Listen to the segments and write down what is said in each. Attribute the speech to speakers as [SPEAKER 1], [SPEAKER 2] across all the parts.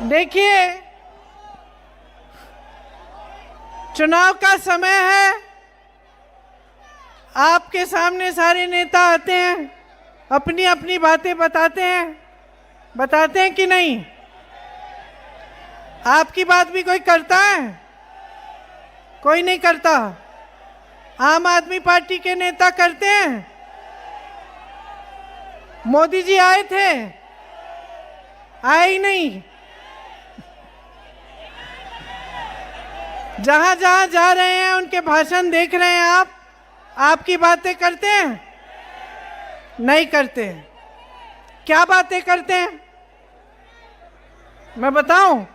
[SPEAKER 1] देखिए, चुनाव का समय है, आपके सामने सारे नेता आते हैं, अपनी अपनी बातें बताते हैं कि नहीं? आपकी बात भी कोई करता है? कोई नहीं करता। आम आदमी पार्टी के नेता करते हैं? मोदी जी आए थे? आए ही नहीं। जहां जहां जा रहे हैं उनके भाषण देख रहे हैं आप, आपकी बातें करते हैं? नहीं करते। क्या बातें करते हैं मैं बताऊं?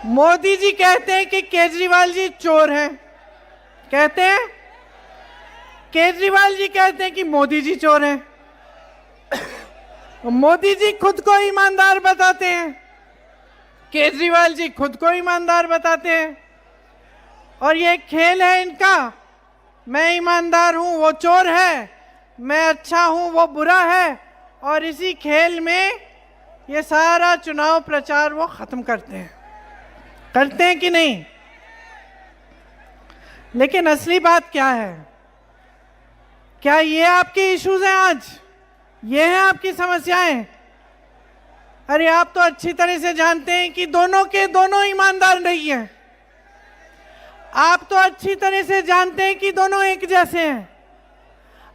[SPEAKER 1] मोदी जी कहते हैं कि केजरीवाल जी चोर हैं, कहते हैं। केजरीवाल जी कहते हैं कि मोदी जी चोर हैं। मोदी जी खुद को ईमानदार बताते हैं, केजरीवाल जी खुद को ईमानदार बताते हैं। और ये खेल है इनका, मैं ईमानदार हूं वो चोर है, मैं अच्छा हूं वो बुरा है। और इसी खेल में ये सारा चुनाव प्रचार वो खत्म करते हैं कि नहीं? लेकिन असली बात क्या है? क्या ये आपके इश्यूज हैं? आज ये हैं आपकी समस्याएं? अरे आप तो अच्छी तरह से जानते हैं कि दोनों के दोनों ईमानदार नहीं हैं। आप तो अच्छी तरह से जानते हैं कि दोनों एक जैसे हैं।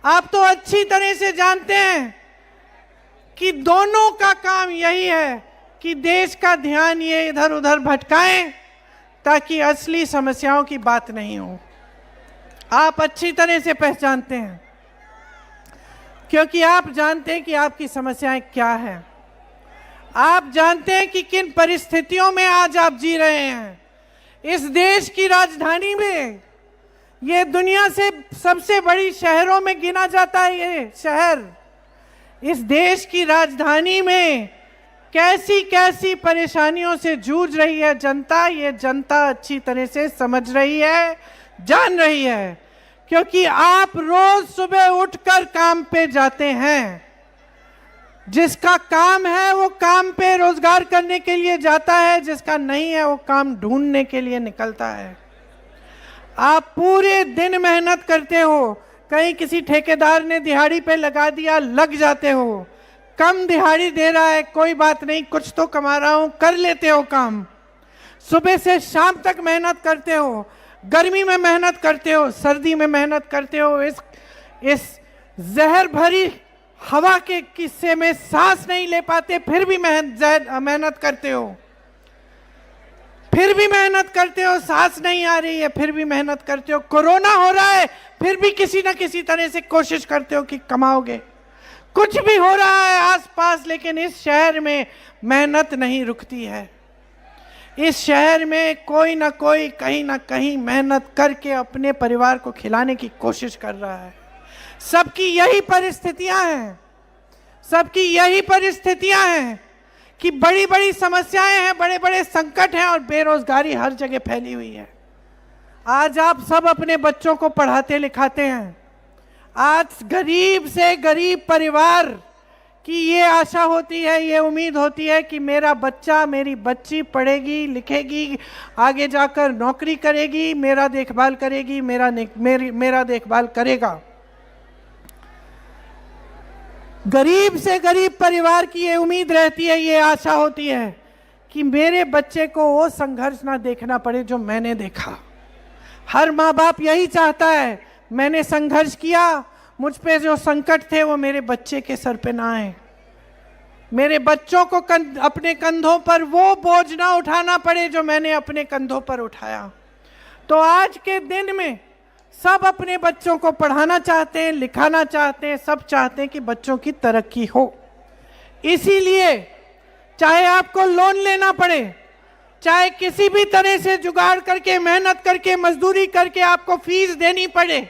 [SPEAKER 1] आप तो अच्छी तरह से जानते हैं कि दोनों का काम यही है कि देश का ध्यान ये इधर उधर भटकाएं ताकि असली समस्याओं की बात नहीं हो। आप अच्छी तरह से पहचानते हैं, क्योंकि आप जानते हैं कि आपकी समस्याएं क्या हैं। आप जानते हैं कि किन परिस्थितियों में आज आप जी रहे हैं। इस देश की राजधानी में, ये दुनिया से सबसे बड़ी शहरों में गिना जाता है ये शहर, इस देश की राजधानी में कैसी कैसी परेशानियों से जूझ रही है जनता, ये जनता अच्छी तरह से समझ रही है, जान रही है। क्योंकि आप रोज सुबह उठकर काम पे जाते हैं। जिसका काम है वो काम पे रोजगार करने के लिए जाता है, जिसका नहीं है वो काम ढूंढने के लिए निकलता है। आप पूरे दिन मेहनत करते हो, कहीं किसी ठेकेदार ने दिहाड़ी पे लगा दिया, लग जाते हो। कम दिहाड़ी दे रहा है, कोई बात नहीं, कुछ तो कमा रहा हूं, कर लेते हो काम। सुबह से शाम तक मेहनत करते हो, गर्मी में मेहनत करते हो, सर्दी में मेहनत करते हो। इस जहर भरी हवा के किस्से में सांस नहीं ले पाते, फिर भी मेहनत करते हो, फिर भी मेहनत करते हो। सांस नहीं आ रही है, फिर भी मेहनत करते हो। कोरोना हो रहा है, फिर भी किसी न किसी तरह से कोशिश करते हो कि कमाओगे। कुछ भी हो रहा है आसपास, लेकिन इस शहर में मेहनत नहीं रुकती है। इस शहर में कोई ना कोई कहीं ना कहीं मेहनत करके अपने परिवार को खिलाने की कोशिश कर रहा है। सबकी यही परिस्थितियां हैं, सबकी यही परिस्थितियां हैं कि बड़ी बड़ी समस्याएं हैं, बड़े बड़े संकट हैं और बेरोजगारी हर जगह फैली हुई है। आज आप सब अपने बच्चों को पढ़ाते लिखाते हैं। आज गरीब से गरीब परिवार की ये आशा होती है, ये उम्मीद होती है कि मेरा बच्चा, मेरी बच्ची पढ़ेगी लिखेगी, आगे जाकर नौकरी करेगी, मेरा देखभाल करेगी, मेरा देखभाल करेगा। गरीब से गरीब परिवार की ये उम्मीद रहती है, ये आशा होती है कि मेरे बच्चे को वो संघर्ष ना देखना पड़े जो मैंने देखा। हर माँ बाप यही चाहता है, मैंने संघर्ष किया, मुझ पे जो संकट थे वो मेरे बच्चे के सर पे ना आए, मेरे बच्चों को अपने कंधों पर वो बोझ ना उठाना पड़े जो मैंने अपने कंधों पर उठाया। तो आज के दिन में सब अपने बच्चों को पढ़ाना चाहते हैं, लिखाना चाहते हैं, सब चाहते हैं कि बच्चों की तरक्की हो। इसीलिए चाहे आपको लोन लेना पड़े, चाहे किसी भी तरह से जुगाड़ करके, मेहनत करके, मजदूरी करके आपको फीस देनी पड़े,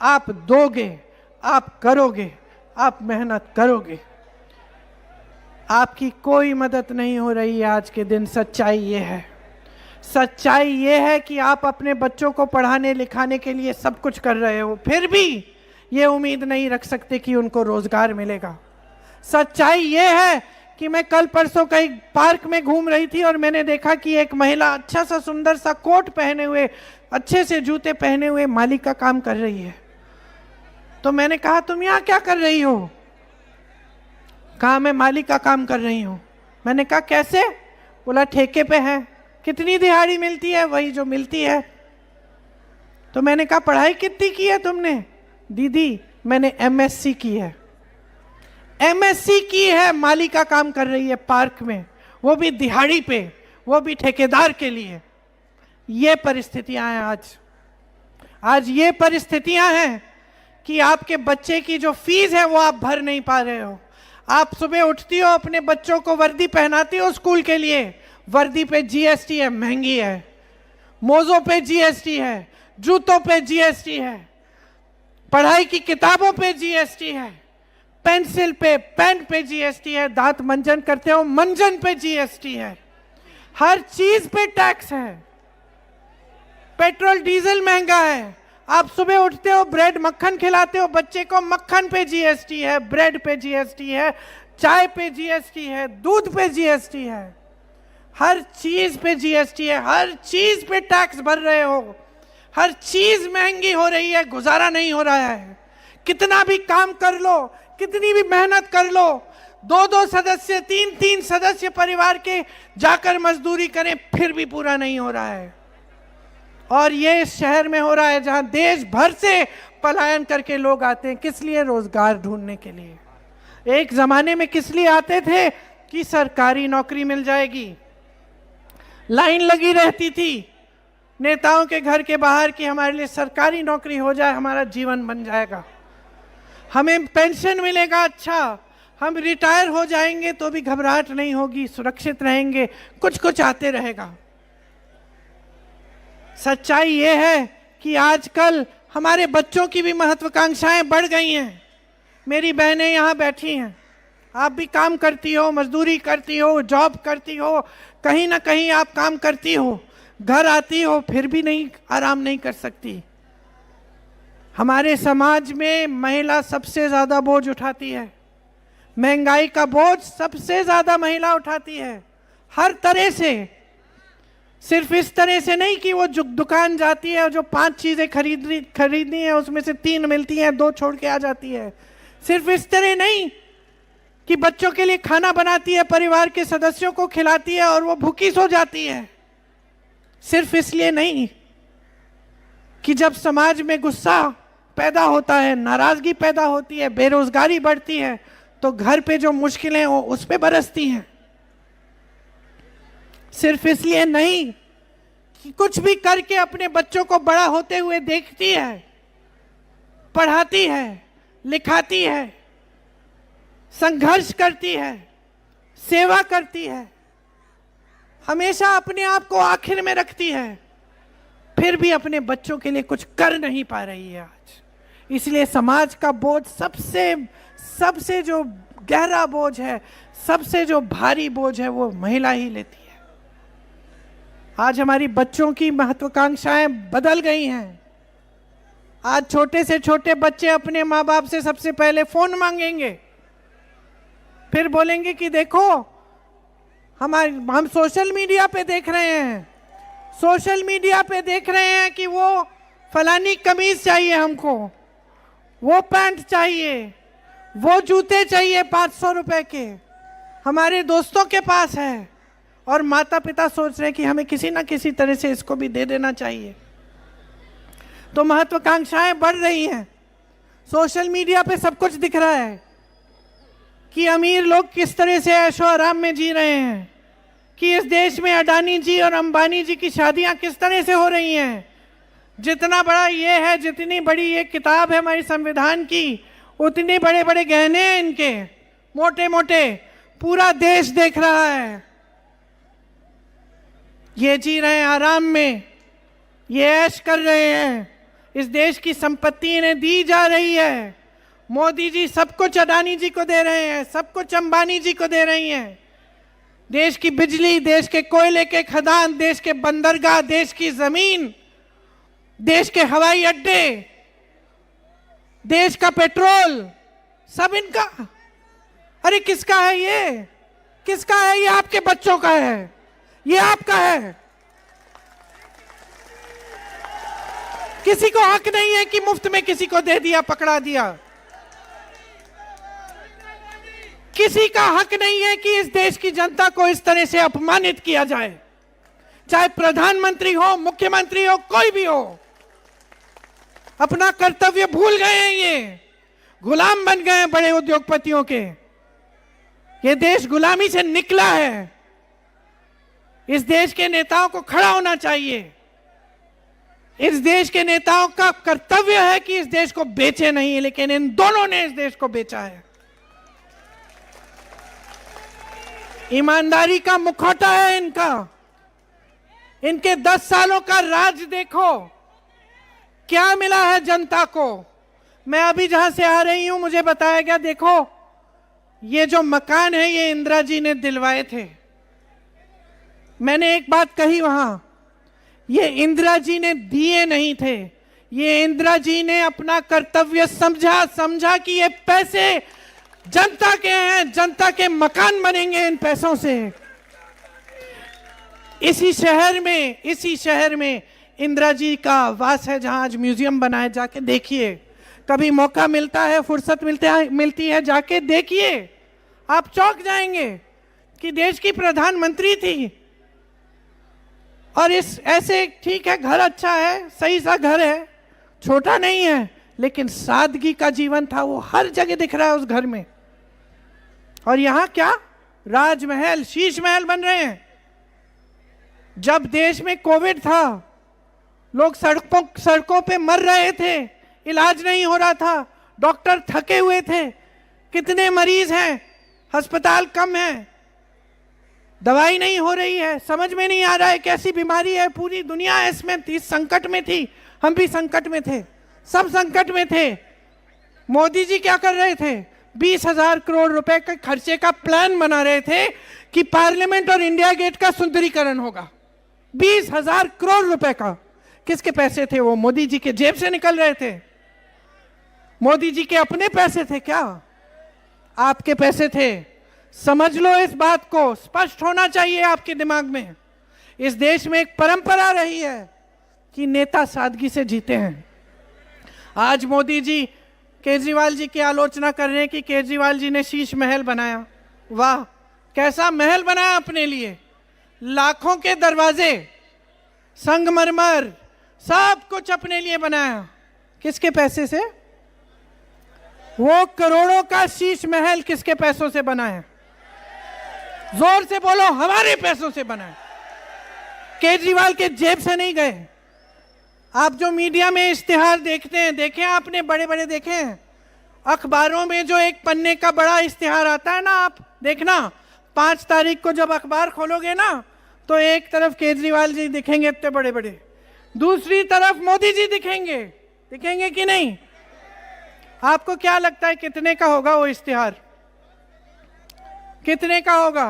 [SPEAKER 1] आप दोगे, आप करोगे, आप मेहनत करोगे। आपकी कोई मदद नहीं हो रही है आज के दिन। सच्चाई ये है, सच्चाई ये है कि आप अपने बच्चों को पढ़ाने लिखाने के लिए सब कुछ कर रहे हो, फिर भी ये उम्मीद नहीं रख सकते कि उनको रोजगार मिलेगा। सच्चाई ये है कि मैं कल परसों कहीं पार्क में घूम रही थी और मैंने देखा कि एक महिला अच्छा सा सुंदर सा कोट पहने हुए, अच्छे से जूते पहने हुए माली का काम कर रही है। तो मैंने कहा तुम यहाँ क्या कर रही हो? कहा मैं माली का काम कर रही हूँ। मैंने कहा कैसे? बोला ठेके पे है। कितनी दिहाड़ी मिलती है? वही जो मिलती है। तो मैंने कहा पढ़ाई कितनी की है तुमने? दीदी मैंने एमएससी की है। एमएससी की है, माली का काम कर रही है पार्क में, वो भी दिहाड़ी पे, वो भी ठेकेदार के लिए। ये परिस्थितियां हैं आज ये परिस्थितियां हैं कि आपके बच्चे की जो फीस है वो आप भर नहीं पा रहे हो। आप सुबह उठती हो, अपने बच्चों को वर्दी पहनाती हो स्कूल के लिए, वर्दी पे जीएसटी है, महंगी है। मोज़ों पे जीएसटी है, जूतों पे जीएसटी है, पढ़ाई की किताबों पे जीएसटी है, पेंसिल पे, पेन पे जीएसटी है, दांत मंजन करते हो मंजन पे जीएसटी है, हर चीज पे टैक्स है। पेट्रोल डीजल महंगा है। आप सुबह उठते हो, ब्रेड मक्खन खिलाते हो बच्चे को, मक्खन पे जीएसटी है, ब्रेड पे जीएसटी है, चाय पे जीएसटी है, दूध पे जीएसटी है, हर चीज पे जीएसटी है, हर चीज पे टैक्स भर रहे हो, हर चीज महंगी हो रही है, गुजारा नहीं हो रहा है। कितना भी काम कर लो, कितनी भी मेहनत कर लो, 2-2 सदस्य, 3-3 सदस्य परिवार के जाकर मजदूरी करें, फिर भी पूरा नहीं हो रहा है। और ये इस शहर में हो रहा है जहां देश भर से पलायन करके लोग आते हैं। किस लिए? रोजगार ढूंढने के लिए। एक जमाने में किस लिए आते थे? कि सरकारी नौकरी मिल जाएगी। लाइन लगी रहती थी नेताओं के घर के बाहर कि हमारे लिए सरकारी नौकरी हो जाए, हमारा जीवन बन जाएगा, हमें पेंशन मिलेगा, अच्छा हम रिटायर हो जाएंगे तो भी घबराहट नहीं होगी, सुरक्षित रहेंगे, कुछ कुछ आते रहेगा। सच्चाई ये है कि आजकल हमारे बच्चों की भी महत्वाकांक्षाएं बढ़ गई हैं। मेरी बहनें यहाँ बैठी हैं, आप भी काम करती हो, मजदूरी करती हो, जॉब करती हो, कहीं ना कहीं आप काम करती हो, घर आती हो, फिर भी नहीं आराम नहीं कर सकती। हमारे समाज में महिला सबसे ज्यादा बोझ उठाती है। महंगाई का बोझ सबसे ज्यादा महिला उठाती है, हर तरह से। सिर्फ इस तरह से नहीं कि वो जो दुकान जाती है और जो 5 चीजें खरीदनी है उसमें से 3 मिलती हैं, 2 छोड़ के आ जाती है। सिर्फ इस तरह नहीं कि बच्चों के लिए खाना बनाती है, परिवार के सदस्यों को खिलाती है और वो भूखी सो जाती है। सिर्फ इसलिए नहीं कि जब समाज में गुस्सा पैदा होता है, नाराजगी पैदा होती है, बेरोजगारी बढ़ती है, तो घर पे जो मुश्किलें हो उस पे बरसती हैं। सिर्फ इसलिए नहीं कि कुछ भी करके अपने बच्चों को बड़ा होते हुए देखती है, पढ़ाती है, लिखाती है, संघर्ष करती है, सेवा करती है, हमेशा अपने आप को आखिर में रखती है, फिर भी अपने बच्चों के लिए कुछ कर नहीं पा रही है आज। इसलिए समाज का बोझ सबसे जो गहरा बोझ है, सबसे जो भारी बोझ है, वो महिला ही लेती है। आज हमारी बच्चों की महत्वाकांक्षाएं बदल गई हैं। आज छोटे से छोटे बच्चे अपने माँ बाप से सबसे पहले फोन मांगेंगे, फिर बोलेंगे कि देखो हम सोशल मीडिया पे देख रहे हैं, सोशल मीडिया पे देख रहे हैं कि वो फलानी कमीज चाहिए हमको, वो पैंट चाहिए, वो जूते चाहिए 500 रुपए के, हमारे दोस्तों के पास है। और माता पिता सोच रहे हैं कि हमें किसी ना किसी तरह से इसको भी दे देना चाहिए। तो महत्वाकांक्षाएं बढ़ रही हैं। सोशल मीडिया पे सब कुछ दिख रहा है कि अमीर लोग किस तरह से ऐशो आराम में जी रहे हैं, कि इस देश में अडानी जी और अंबानी जी की शादियां किस तरह से हो रही हैं। जितना बड़ा ये है, जितनी बड़ी ये किताब है हमारी संविधान की, उतने बड़े बड़े गहने हैं इनके, मोटे मोटे, पूरा देश देख रहा है। ये जी रहे हैं आराम में, ये ऐश कर रहे हैं, इस देश की संपत्ति इन्हें दी जा रही है। मोदी जी सब कुछ अडानी जी को दे रहे हैं, सब कुछ अंबानी जी को दे रही हैं। देश की बिजली, देश के कोयले के खदान, देश के बंदरगाह, देश की जमीन, देश के हवाई अड्डे, देश का पेट्रोल, सब इनका। अरे किसका है ये? किसका है? ये आपके बच्चों का है, ये आपका है। किसी को हक नहीं है कि मुफ्त में किसी को दे दिया, पकड़ा दिया। किसी का हक नहीं है कि इस देश की जनता को इस तरह से अपमानित किया जाए, चाहे प्रधानमंत्री हो, मुख्यमंत्री हो, कोई भी हो। अपना कर्तव्य भूल गए हैं, ये गुलाम बन गए हैं बड़े उद्योगपतियों के। ये देश गुलामी से निकला है। इस देश के नेताओं को खड़ा होना चाहिए। इस देश के नेताओं का कर्तव्य है कि इस देश को बेचे नहीं, लेकिन इन दोनों ने इस देश को बेचा है। ईमानदारी का मुखौटा है इनका। इनके 10 सालों का राज देखो, क्या मिला है जनता को। मैं अभी जहां से आ रही हूं, मुझे बताया गया, देखो ये जो मकान है ये इंदिरा जी ने दिलवाए थे। मैंने एक बात कही वहां, ये इंदिरा जी ने दिए नहीं थे, ये इंदिरा जी ने अपना कर्तव्य समझा कि ये पैसे जनता के हैं, जनता के मकान बनेंगे इन पैसों से। इसी शहर में इंदिरा जी का वास है, जहां आज म्यूजियम बना है। जाके देखिए, कभी मौका मिलता है, फुर्सत मिलती है, जाके देखिए, आप चौंक जाएंगे कि देश की प्रधानमंत्री थी। और इस ऐसे, ठीक है घर अच्छा है, सही सा घर है, छोटा नहीं है, लेकिन सादगी का जीवन था, वो हर जगह दिख रहा है उस घर में। और यहां क्या राजमहल, शीश महल बन रहे हैं। जब देश में कोविड था, लोग सड़कों पे मर रहे थे, इलाज नहीं हो रहा था, डॉक्टर थके हुए थे, कितने मरीज हैं, अस्पताल कम है, दवाई नहीं हो रही है, समझ में नहीं आ रहा है कैसी बीमारी है। पूरी दुनिया इसमें इस संकट में थी, हम भी संकट में थे, सब संकट में थे। मोदी जी क्या कर रहे थे? 20,000 करोड़ रुपए के खर्चे का प्लान बना रहे थे कि पार्लियामेंट और इंडिया गेट का सुंदरीकरण होगा। 20,000 करोड़ रुपए का। किसके पैसे थे वो? मोदी जी के जेब से निकल रहे थे। मोदी जी के अपने पैसे थे क्या? आपके पैसे थे। समझ लो इस बात को, स्पष्ट होना चाहिए आपके दिमाग में। इस देश में एक परंपरा रही है कि नेता सादगी से जीते हैं। आज मोदी जी केजरीवाल जी की आलोचना कर रहे हैं कि केजरीवाल जी ने शीश महल बनाया। वाह, कैसा महल बनाया अपने लिए, लाखों के दरवाजे, संगमरमर, सब कुछ अपने लिए बनाया। किसके पैसे से? वो करोड़ों का शीश महल किसके पैसों से बना है? जोर से बोलो, हमारे पैसों से बना है। केजरीवाल के जेब से नहीं गए। आप जो मीडिया में इश्तिहार देखते हैं, देखे आपने, बड़े बड़े देखे हैं अखबारों में, जो एक पन्ने का बड़ा इश्तिहार आता है ना, आप देखना 5 तारीख को जब अखबार खोलोगे ना, तो एक तरफ केजरीवाल जी दिखेंगे इतने बड़े बड़े, दूसरी तरफ मोदी जी दिखेंगे। दिखेंगे कि नहीं? आपको क्या लगता है कितने का होगा वो इश्तिहार? कितने का होगा?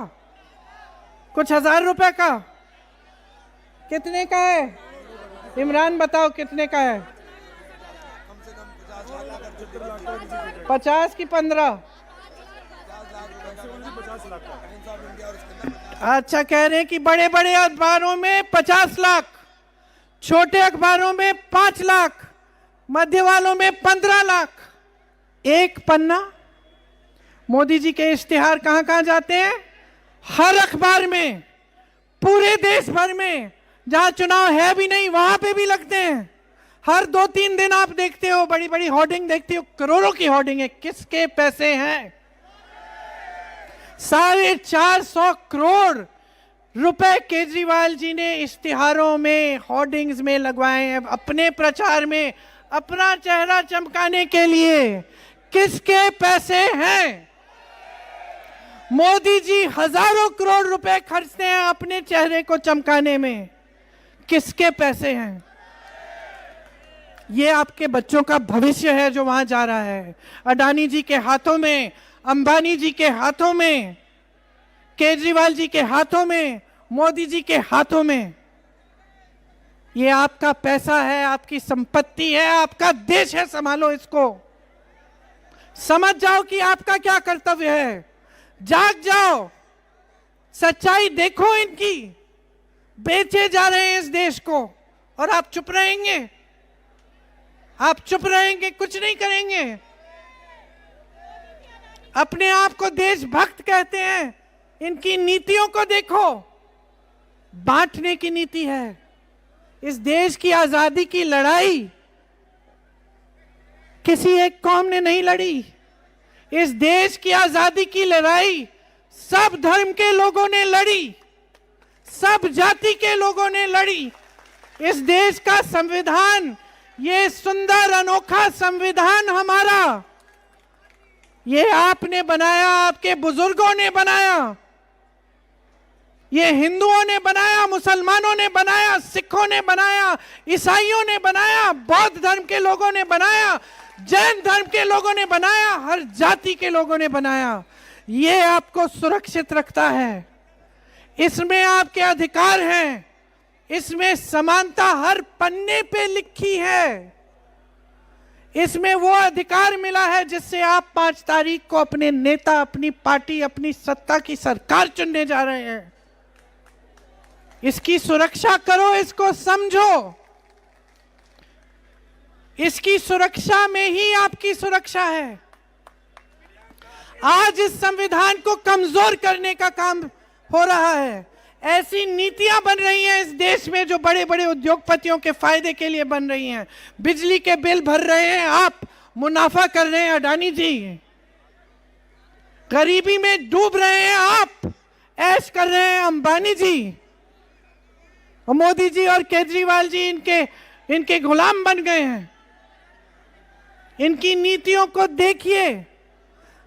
[SPEAKER 1] कुछ 1000 रुपए का? कितने का है? इमरान बताओ कितने का है? 50 की 15? अच्छा, कह रहे हैं कि बड़े बड़े अखबारों में 50 लाख, छोटे अखबारों में 5 लाख, मध्य वालों में 15 लाख। एक पन्ना। मोदी जी के इश्तिहार कहां कहां जाते हैं? हर अखबार में, पूरे देश भर में, जहां चुनाव है भी नहीं वहां पे भी लगते हैं। हर 2-3 दिन आप देखते हो, बड़ी बड़ी होर्डिंग देखते हो, करोड़ों की होर्डिंग है। किसके पैसे हैं? 450 करोड़ रुपए केजरीवाल जी ने इश्तिहारों में, होर्डिंग्स में लगवाए हैं, अपने प्रचार में, अपना चेहरा चमकाने के लिए। किसके पैसे हैं? मोदी जी हजारों करोड़ रुपए खर्चते हैं अपने चेहरे को चमकाने में। किसके पैसे हैं? ये आपके बच्चों का भविष्य है जो वहां जा रहा है। अडानी जी के हाथों में, अंबानी जी के हाथों में, केजरीवाल जी के हाथों में, मोदी जी के हाथों में। ये आपका पैसा है, आपकी संपत्ति है, आपका देश है, संभालो इसको। समझ जाओ कि आपका क्या कर्तव्य है। जाग जाओ, सच्चाई देखो इनकी। बेचे जा रहे हैं इस देश को और आप चुप रहेंगे? आप चुप रहेंगे, कुछ नहीं करेंगे? अपने आप को देशभक्त कहते हैं, इनकी नीतियों को देखो, बांटने की नीति है। इस देश की आजादी की लड़ाई किसी एक कौम ने नहीं लड़ी। इस देश की आजादी की लड़ाई सब धर्म के लोगों ने लड़ी, सब जाति के लोगों ने लड़ी। इस देश का संविधान, ये सुंदर अनोखा संविधान हमारा, ये आपने बनाया, आपके बुजुर्गों ने बनाया, ये हिंदुओं ने बनाया, मुसलमानों ने बनाया, सिखों ने बनाया, ईसाइयों ने बनाया, बौद्ध धर्म के लोगों ने बनाया, जैन धर्म के लोगों ने बनाया, हर जाति के लोगों ने बनाया। ये आपको सुरक्षित रखता है, इसमें आपके अधिकार हैं, इसमें समानता हर पन्ने पे लिखी है। इसमें वो अधिकार मिला है जिससे आप 5 तारीख को अपने नेता, अपनी पार्टी, अपनी सत्ता की सरकार चुनने जा रहे हैं। इसकी सुरक्षा करो, इसको समझो। इसकी सुरक्षा में ही आपकी सुरक्षा है। आज इस संविधान को कमजोर करने का काम हो रहा है। ऐसी नीतियां बन रही हैं इस देश में जो बड़े बड़े उद्योगपतियों के फायदे के लिए बन रही हैं। बिजली के बिल भर रहे हैं आप, मुनाफा कर रहे हैं अडानी जी। गरीबी में डूब रहे हैं आप, ऐश कर रहे हैं अंबानी जी। और मोदी जी और केजरीवाल जी इनके गुलाम बन गए हैं। इनकी नीतियों को देखिए,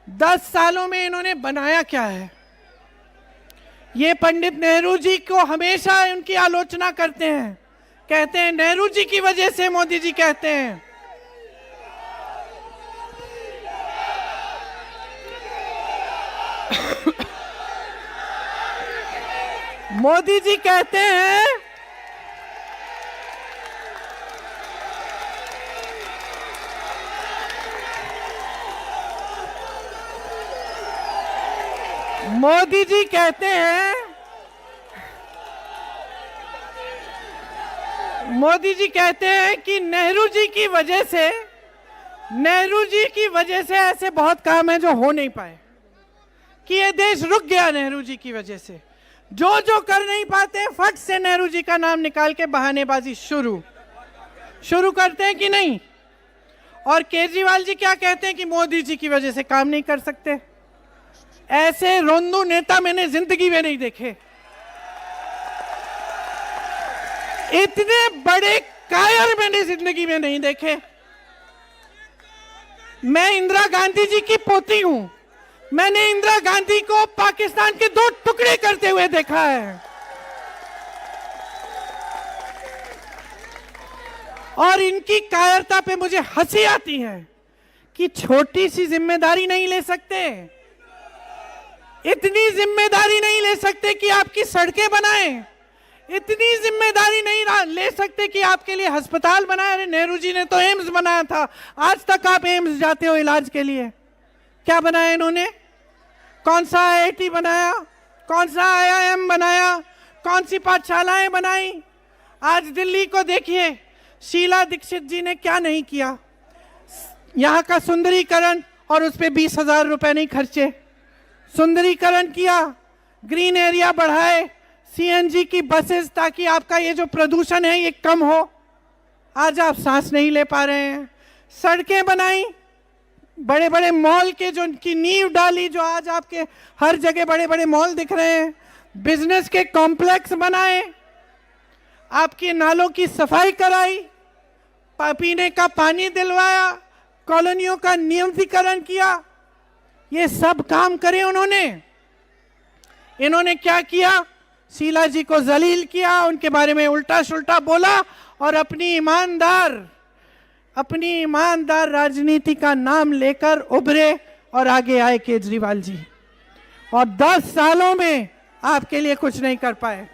[SPEAKER 1] 10 सालों में इन्होंने बनाया क्या है। ये पंडित नेहरू जी को हमेशा उनकी आलोचना करते हैं, कहते हैं नेहरू जी की वजह से मोदी जी कहते हैं। मोदी जी कहते हैं मोदी जी कहते हैं कि नेहरू जी की वजह से ऐसे बहुत काम है जो हो नहीं पाए, कि ये देश रुक गया नेहरू जी की वजह से। जो कर नहीं पाते फट से नेहरू जी का नाम निकाल के बहानेबाजी शुरू करते हैं कि नहीं। और केजरीवाल जी क्या कहते हैं कि मोदी जी की वजह से काम नहीं कर सकते। ऐसे रोंदू नेता मैंने जिंदगी में नहीं देखे। इतने बड़े कायर मैंने जिंदगी में नहीं देखे। मैं इंदिरा गांधी जी की पोती हूं। मैंने इंदिरा गांधी को पाकिस्तान के 2 टुकड़े करते हुए देखा है। और इनकी कायरता पे मुझे हंसी आती है कि छोटी सी जिम्मेदारी नहीं ले सकते, इतनी जिम्मेदारी नहीं ले सकते कि आपकी सड़कें बनाएं, इतनी जिम्मेदारी नहीं ले सकते कि आपके लिए अस्पताल बनाए। अरे नेहरू जी ने तो एम्स बनाया था, आज तक आप एम्स जाते हो इलाज के लिए। क्या बनाया इन्होंने? कौन सा आईआईटी बनाया, कौन सा आईआईएम बनाया, कौन सी पाठशालाएं बनाई? आज दिल्ली को देखिए, शीला दीक्षित जी ने क्या नहीं किया। यहाँ का सुंदरीकरण, और उस पर 20,000 रुपए नहीं खर्चे। सुंदरीकरण किया, ग्रीन एरिया बढ़ाए, सीएनजी की बसेस, ताकि आपका ये जो प्रदूषण है ये कम हो। आज आप सांस नहीं ले पा रहे हैं। सड़कें बनाई, बड़े बड़े मॉल के जो उनकी नींव डाली, जो आज आपके हर जगह बड़े बड़े मॉल दिख रहे हैं। बिजनेस के कॉम्प्लेक्स बनाए, आपके नालों की सफाई कराई, पीने का पानी दिलवाया, कॉलोनियों का नियमितीकरण किया। ये सब काम करे उन्होंने। इन्होंने क्या किया? शीला जी को जलील किया, उनके बारे में उल्टा सुल्टा बोला और अपनी ईमानदार राजनीति का नाम लेकर उभरे और आगे आए केजरीवाल जी। और 10 सालों में आपके लिए कुछ नहीं कर पाए।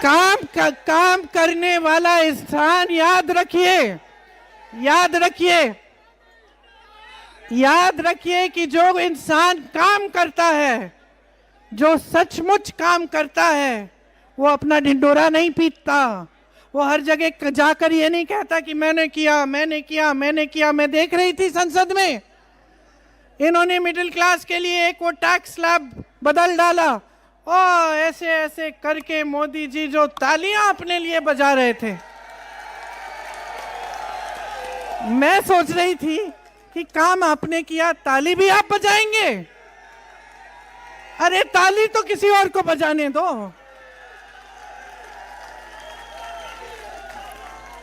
[SPEAKER 1] काम करने वाला इंसान, याद रखिए, याद रखिए, याद रखिए कि जो इंसान काम करता है, जो सचमुच काम करता है, वो अपना ढिंडोरा नहीं पीटता। वो हर जगह जाकर ये नहीं कहता कि मैंने किया, मैंने किया, मैंने किया। मैं देख रही थी संसद में, इन्होंने मिडिल क्लास के लिए एक वो टैक्स स्लैब बदल डाला, और ऐसे ऐसे करके मोदी जी जो तालियां अपने लिए बजा रहे थे, मैं सोच रही थी कि काम आपने किया, ताली भी आप बजाएंगे? अरे ताली तो किसी और को बजाने दो।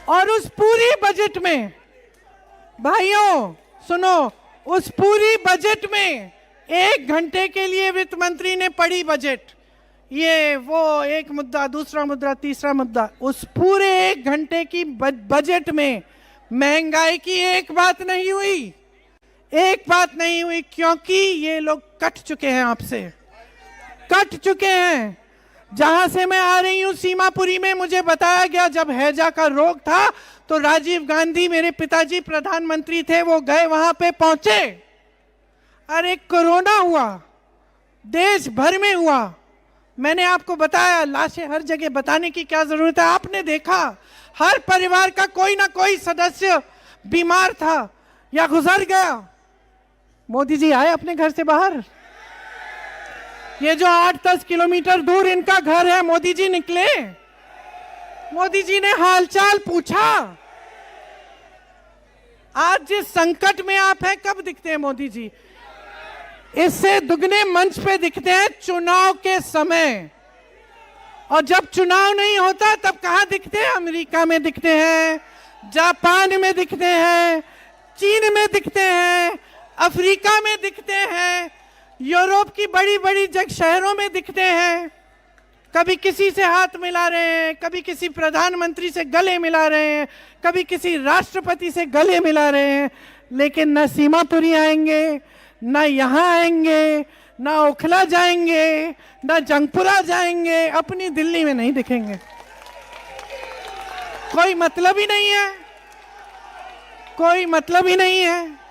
[SPEAKER 1] और उस पूरी बजट में, भाइयों सुनो, उस पूरी बजट में 1 घंटे के लिए वित्त मंत्री ने पढ़ी बजट, ये वो एक मुद्दा, दूसरा मुद्दा, तीसरा मुद्दा, उस पूरे 1 घंटे की बजट में महंगाई की एक बात नहीं हुई, एक बात नहीं हुई, क्योंकि ये लोग कट चुके हैं, आपसे कट चुके हैं। जहां से मैं आ रही हूं सीमापुरी में, मुझे बताया गया जब हैजा का रोग था तो राजीव गांधी, मेरे पिताजी प्रधानमंत्री थे, वो गए, वहां पे पहुंचे। अरे कोरोना हुआ, देश भर में हुआ, मैंने आपको बताया, लाशें हर जगह, बताने की क्या जरूरत है। आपने देखा हर परिवार का कोई ना कोई सदस्य बीमार था या गुजर गया। मोदी जी आए अपने घर से बाहर, ये जो 8-10 किलोमीटर दूर इनका घर है, मोदी जी निकले, मोदी जी ने हालचाल पूछा। आज जिस संकट में आप हैं, कब दिखते हैं मोदी जी? इससे दुगने मंच पे दिखते हैं चुनाव के समय, और जब चुनाव नहीं होता तब कहां दिखते हैं? अमेरिका में दिखते हैं, जापान में दिखते हैं, चीन में दिखते हैं, अफ्रीका में दिखते हैं, यूरोप की बड़ी बड़ी शहरों में दिखते हैं। कभी किसी से हाथ मिला रहे हैं, कभी किसी प्रधानमंत्री से गले मिला रहे हैं, कभी किसी राष्ट्रपति से गले मिला रहे हैं, लेकिन न सीमापुरी आएंगे, न यहाँ आएंगे, न ओखला जाएंगे, न जंगपुरा जाएंगे, अपनी दिल्ली में नहीं दिखेंगे। कोई मतलब ही नहीं है, कोई मतलब ही नहीं है।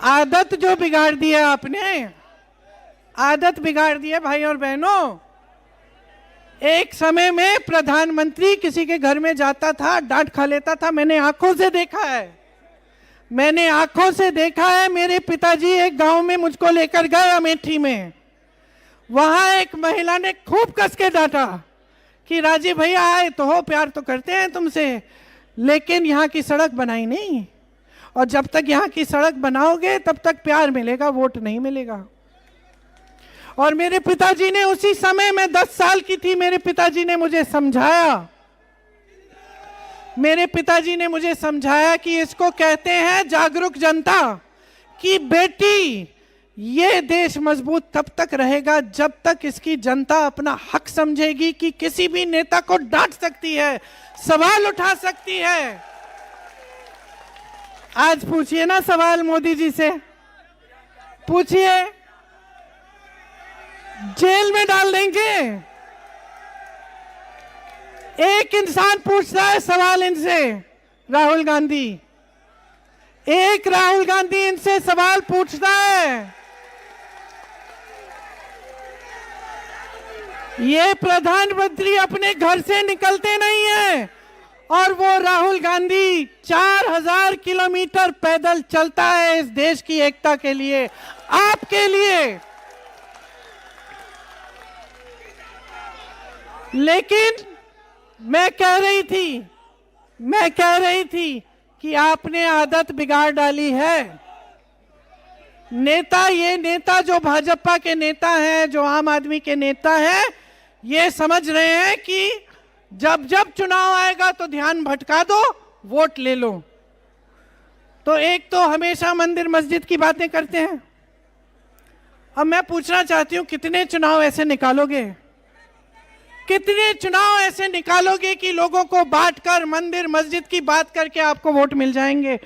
[SPEAKER 1] आदत जो बिगाड़ दी है आपने, आदत बिगाड़ दी है भाई और बहनों। एक समय में प्रधानमंत्री किसी के घर में जाता था, डांट खा लेता था। मैंने आंखों से देखा है, मैंने आंखों से देखा है। मेरे पिताजी एक गांव में मुझको लेकर गए, अमेठी में, वहां एक महिला ने खूब कस के डांटा कि राजीव भैया आए तो हो, प्यार तो करते हैं तुमसे, लेकिन यहाँ की सड़क बनाई नहीं, और जब तक यहाँ की सड़क बनाओगे तब तक प्यार मिलेगा, वोट नहीं मिलेगा। और मेरे पिताजी ने उसी समय, मैं 10 साल की थी, मेरे पिताजी ने मुझे समझाया, मेरे पिताजी ने मुझे समझाया कि इसको कहते हैं जागरूक जनता, कि बेटी ये देश मजबूत तब तक रहेगा जब तक इसकी जनता अपना हक समझेगी कि किसी भी नेता को डांट सकती है, सवाल उठा सकती है। आज पूछिए ना सवाल मोदी जी से, पूछिए, जेल में डाल देंगे। एक इंसान पूछता है सवाल इनसे, राहुल गांधी, एक राहुल गांधी इनसे सवाल पूछता है। ये प्रधानमंत्री अपने घर से निकलते नहीं है, और वो राहुल गांधी 4000 किलोमीटर पैदल चलता है इस देश की एकता के लिए, आपके लिए। लेकिन मैं कह रही थी कि आपने आदत बिगाड़ डाली है। नेता, ये नेता जो भाजपा के नेता हैं, जो आम आदमी के नेता हैं, ये समझ रहे हैं कि जब जब चुनाव आएगा तो ध्यान भटका दो, वोट ले लो। तो एक तो हमेशा मंदिर मस्जिद की बातें करते हैं। अब मैं पूछना चाहती हूं, कितने चुनाव ऐसे निकालोगे, कितने चुनाव ऐसे निकालोगे कि लोगों को बांटकर मंदिर मस्जिद की बात करके आपको वोट मिल जाएंगे?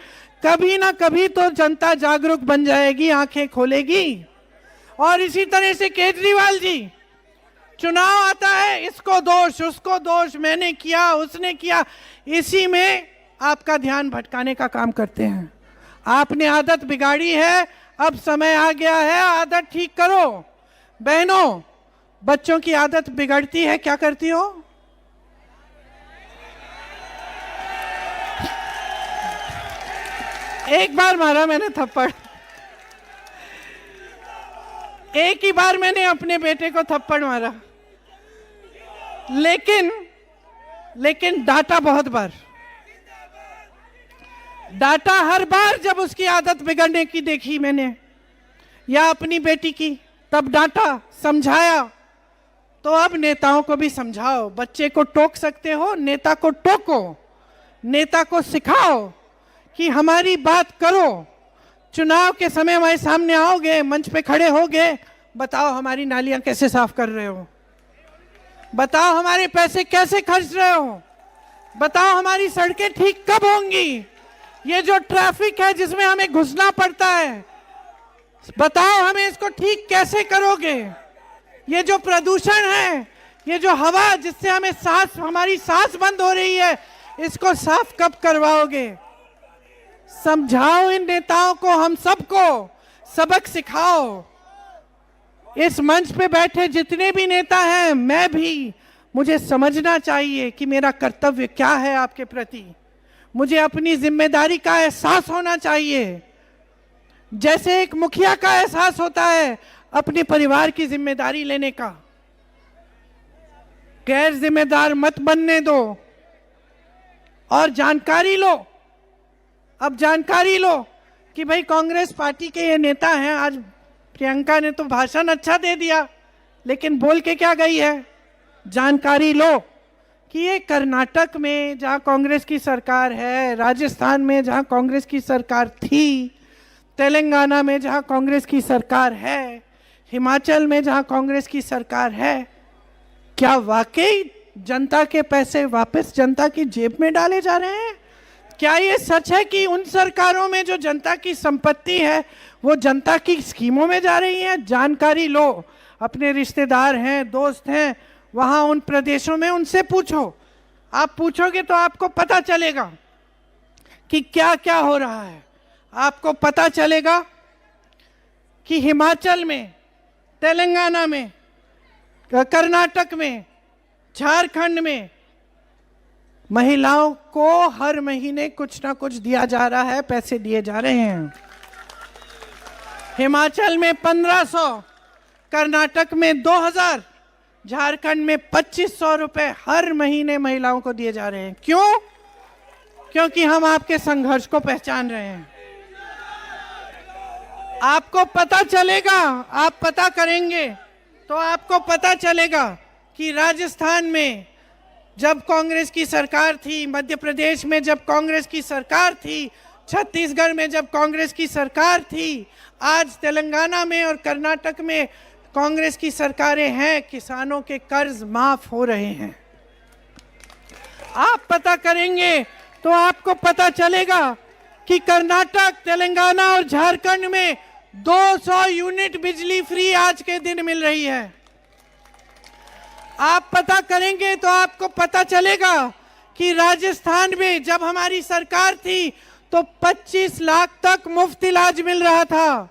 [SPEAKER 1] कभी ना कभी तो जनता जागरूक बन जाएगी, आंखें खोलेगी। और इसी तरह से केजरीवाल जी, चुनाव आता है, इसको दोष, उसको दोष, मैंने किया, उसने किया, इसी में आपका ध्यान भटकाने का काम करते हैं। आपने आदत बिगाड़ी है, अब समय आ गया है आदत ठीक करो। बहनों, बच्चों की आदत बिगड़ती है, क्या करती हो? एक बार मारा मैंने थप्पड़, एक ही बार मैंने अपने बेटे को थप्पड़ मारा, लेकिन डांटा बहुत बार, डांटा हर बार जब उसकी आदत बिगड़ने की देखी मैंने, या अपनी बेटी की, तब डांटा, समझाया। तो अब नेताओं को भी समझाओ। बच्चे को टोक सकते हो, नेता को टोको, नेता को सिखाओ कि हमारी बात करो। चुनाव के समय हमारे सामने आओगे, मंच पे खड़े होगे, बताओ हमारी नालियां कैसे साफ कर रहे हो, बताओ हमारे पैसे कैसे खर्च रहे हो, बताओ हमारी सड़कें ठीक कब होंगी, ये जो ट्रैफिक है जिसमें हमें घुसना पड़ता है, बताओ हमें इसको ठीक कैसे करोगे, ये जो प्रदूषण है, ये जो हवा जिससे हमें हमारी सांस बंद हो रही है, इसको साफ कब करवाओगे। समझाओ इन नेताओं को, हम सबको सबक सिखाओ। इस मंच पे बैठे जितने भी नेता हैं, मैं भी, मुझे समझना चाहिए कि मेरा कर्तव्य क्या है आपके प्रति, मुझे अपनी जिम्मेदारी का एहसास होना चाहिए। जैसे एक मुखिया का एहसास होता है अपने परिवार की जिम्मेदारी लेने का। गैर जिम्मेदार मत बनने दो और जानकारी लो। अब जानकारी लो कि भाई कांग्रेस पार्टी के ये नेता हैं। आज प्रियंका ने तो भाषण अच्छा दे दिया, लेकिन बोल के क्या गई है? जानकारी लो कि ये कर्नाटक में जहां कांग्रेस की सरकार है, राजस्थान में जहां कांग्रेस की सरकार थी, तेलंगाना में जहां कांग्रेस की सरकार है, हिमाचल में जहां कांग्रेस की सरकार है, क्या वाकई जनता के पैसे वापस जनता की जेब में डाले जा रहे हैं? क्या ये सच है कि उन सरकारों में जो जनता की संपत्ति है वो जनता की स्कीमों में जा रही है? जानकारी लो। अपने रिश्तेदार हैं, दोस्त हैं वहाँ उन प्रदेशों में, उनसे पूछो। आप पूछोगे तो आपको पता चलेगा कि क्या क्या हो रहा है। आपको पता चलेगा कि हिमाचल में, तेलंगाना में, कर्नाटक में, झारखंड में महिलाओं को हर महीने कुछ ना कुछ दिया जा रहा है, पैसे दिए जा रहे हैं। हिमाचल में 1500, कर्नाटक में 2000, झारखंड में 2500 रुपए हर महीने महिलाओं को दिए जा रहे हैं। क्यों? क्योंकि हम आपके संघर्ष को पहचान रहे हैं। आपको पता चलेगा, आप पता करेंगे तो आपको पता चलेगा कि राजस्थान में जब कांग्रेस की सरकार थी, मध्य प्रदेश में जब कांग्रेस की सरकार थी, छत्तीसगढ़ में जब कांग्रेस की सरकार थी, आज तेलंगाना में और कर्नाटक में कांग्रेस की सरकारें हैं, किसानों के कर्ज माफ हो रहे हैं। आप पता करेंगे तो आपको पता चलेगा कि कर्नाटक, तेलंगाना और झारखंड में 200 यूनिट बिजली फ्री आज के दिन मिल रही है। आप पता करेंगे तो आपको पता चलेगा कि राजस्थान में जब हमारी सरकार थी तो 25 लाख तक मुफ्त इलाज मिल रहा था।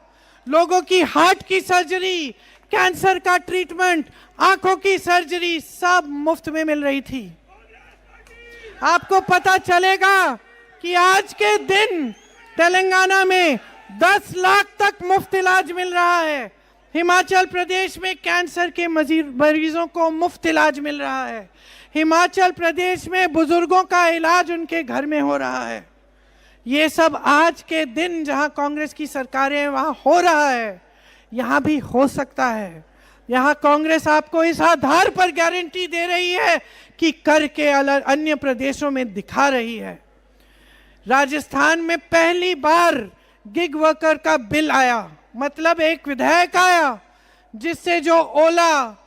[SPEAKER 1] लोगों की हार्ट की सर्जरी, कैंसर का ट्रीटमेंट, आंखों की सर्जरी सब मुफ्त में मिल रही थी। आपको पता चलेगा कि आज के दिन तेलंगाना में 10 लाख तक मुफ्त इलाज मिल रहा है। हिमाचल प्रदेश में कैंसर के मरीजों को मुफ्त इलाज मिल रहा है। हिमाचल प्रदेश में बुजुर्गों का इलाज उनके घर में हो रहा है। ये सब आज के दिन जहां कांग्रेस की सरकारें हैं वहां हो रहा है, यहां भी हो सकता है। यहां कांग्रेस आपको इस आधार पर गारंटी दे रही है कि करके अन्य प्रदेशों में दिखा रही है। राजस्थान में पहली बार गिग वर्कर का बिल आया, मतलब एक विधेयक आया जिससे जो ओला,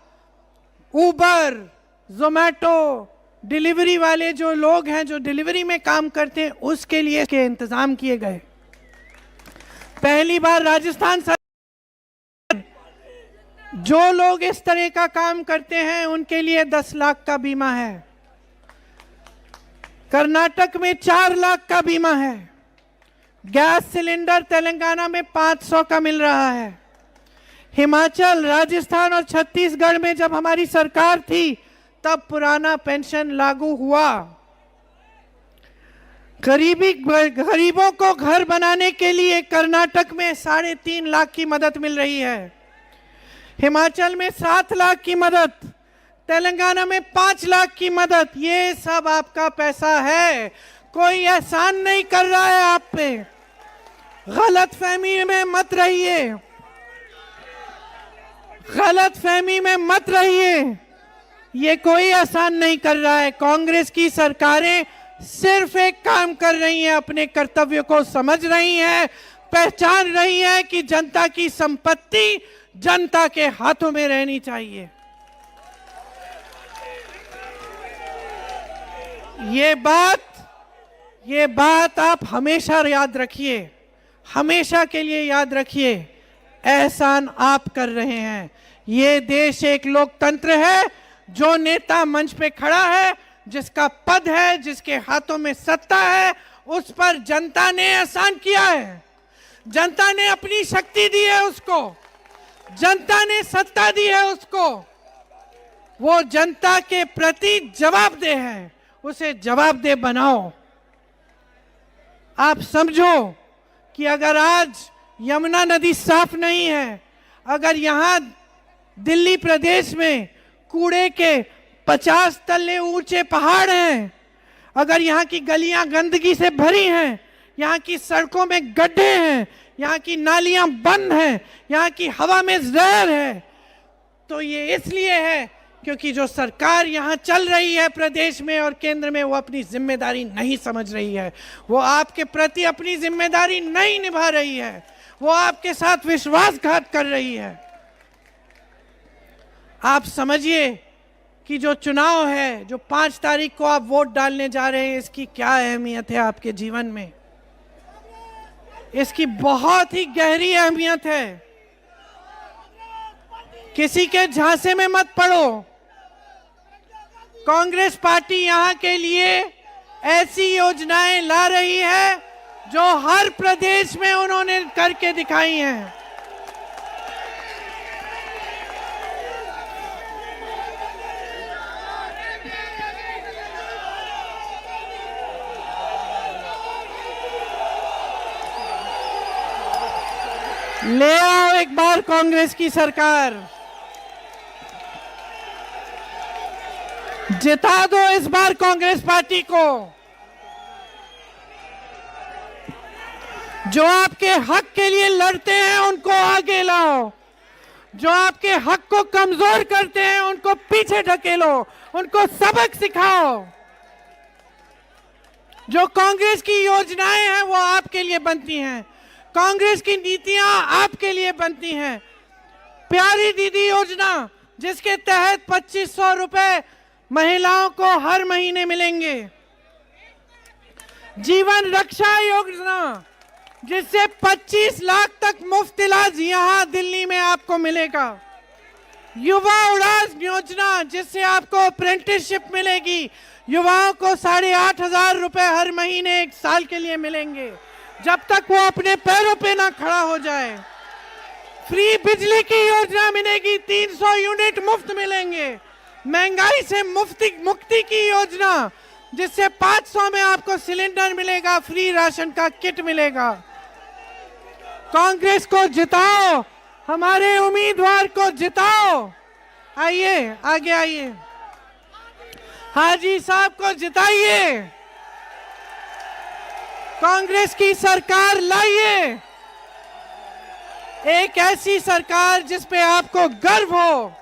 [SPEAKER 1] उबर, जोमैटो डिलीवरी वाले जो लोग हैं, जो डिलीवरी में काम करते हैं, उसके लिए के इंतजाम किए गए। पहली बार राजस्थान सरकार जो लोग इस तरह का काम करते हैं उनके लिए 10 लाख का बीमा है। कर्नाटक में 4 लाख का बीमा है। गैस सिलेंडर तेलंगाना में 500 का मिल रहा है। हिमाचल, राजस्थान और छत्तीसगढ़ में जब हमारी सरकार थी तब पुराना पेंशन लागू हुआ। गरीबों को घर बनाने के लिए कर्नाटक में 3.5 लाख की मदद मिल रही है। हिमाचल में 7 लाख की मदद, तेलंगाना में 5 लाख की मदद। ये सब आपका पैसा है, कोई एहसान नहीं कर रहा है आप पे। गलतफहमी में मत रहिए, गलतफहमी में मत रहिए। ये कोई एहसान नहीं कर रहा है। कांग्रेस की सरकारें सिर्फ एक काम कर रही हैं, अपने कर्तव्य को समझ रही हैं, पहचान रही हैं कि जनता की संपत्ति जनता के हाथों में रहनी चाहिए। ये बात आप हमेशा याद रखिए, हमेशा के लिए याद रखिए। एहसान आप कर रहे हैं। ये देश एक लोकतंत्र है। जो नेता मंच पे खड़ा है, जिसका पद है, जिसके हाथों में सत्ता है, उस पर जनता ने एहसान किया है। जनता ने अपनी शक्ति दी है उसको, जनता ने सत्ता दी है उसको। वो जनता के प्रति जवाबदेह है, उसे जवाबदेह बनाओ। आप समझो कि अगर आज यमुना नदी साफ नहीं है, अगर यहां दिल्ली प्रदेश में कूड़े के 50 तल्ले ऊंचे पहाड़ हैं, अगर यहाँ की गलियां गंदगी से भरी हैं, यहाँ की सड़कों में गड्ढे हैं, यहाँ की नालियां बंद हैं, यहाँ की हवा में जहर है, तो ये इसलिए है क्योंकि जो सरकार यहाँ चल रही है प्रदेश में और केंद्र में, वो अपनी जिम्मेदारी नहीं समझ रही है। वो आपके प्रति अपनी जिम्मेदारी नहीं निभा रही है। वो आपके साथ विश्वासघात कर रही है। आप समझिए कि जो चुनाव है, जो 5 तारीख को आप वोट डालने जा रहे हैं, इसकी क्या अहमियत है आपके जीवन में। इसकी बहुत ही गहरी अहमियत है। किसी के झांसे में मत पड़ो। कांग्रेस पार्टी यहां के लिए ऐसी योजनाएं ला रही है जो हर प्रदेश में उन्होंने करके दिखाई हैं। ले आओ एक बार कांग्रेस की सरकार, जिता दो इस बार कांग्रेस पार्टी को। जो आपके हक के लिए लड़ते हैं उनको आगे लाओ, जो आपके हक को कमजोर करते हैं उनको पीछे ढकेलो, उनको सबक सिखाओ। जो कांग्रेस की योजनाएं हैं वो आपके लिए बनती हैं, कांग्रेस की नीतियां आपके लिए बनती हैं। प्यारी दीदी योजना, जिसके तहत 2500 रुपए महिलाओं को हर महीने मिलेंगे। जीवन रक्षा योजना, जिससे 25 लाख तक मुफ्त इलाज यहां दिल्ली में आपको मिलेगा। युवा उड़ान योजना, जिससे आपको अप्रेंटिसशिप मिलेगी। युवाओं को 8,500 रुपए हर महीने 1 साल के लिए मिलेंगे, जब तक वो अपने पैरों पे ना खड़ा हो जाए। फ्री बिजली की योजना मिलेगी, 300 यूनिट मुफ्त मिलेंगे। महंगाई से मुक्ति की योजना, जिससे 500 में आपको सिलेंडर मिलेगा, फ्री राशन का किट मिलेगा। कांग्रेस को जिताओ, हमारे उम्मीदवार को जिताओ। आइए आगे आइए, हाजी साहब को जिताइए, कांग्रेस की सरकार लाइए। एक ऐसी सरकार जिस पे आपको गर्व हो,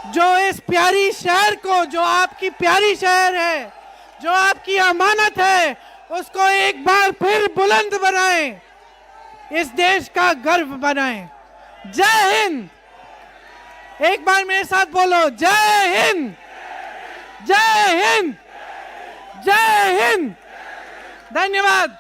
[SPEAKER 1] जो इस प्यारी शहर को, जो आपकी प्यारी शहर है, जो आपकी अमानत है, उसको एक बार फिर बुलंद बनाएं, इस देश का गर्व बनाएं। जय हिंद। एक बार मेरे साथ बोलो, जय हिंद, जय हिंद, जय हिंद। धन्यवाद।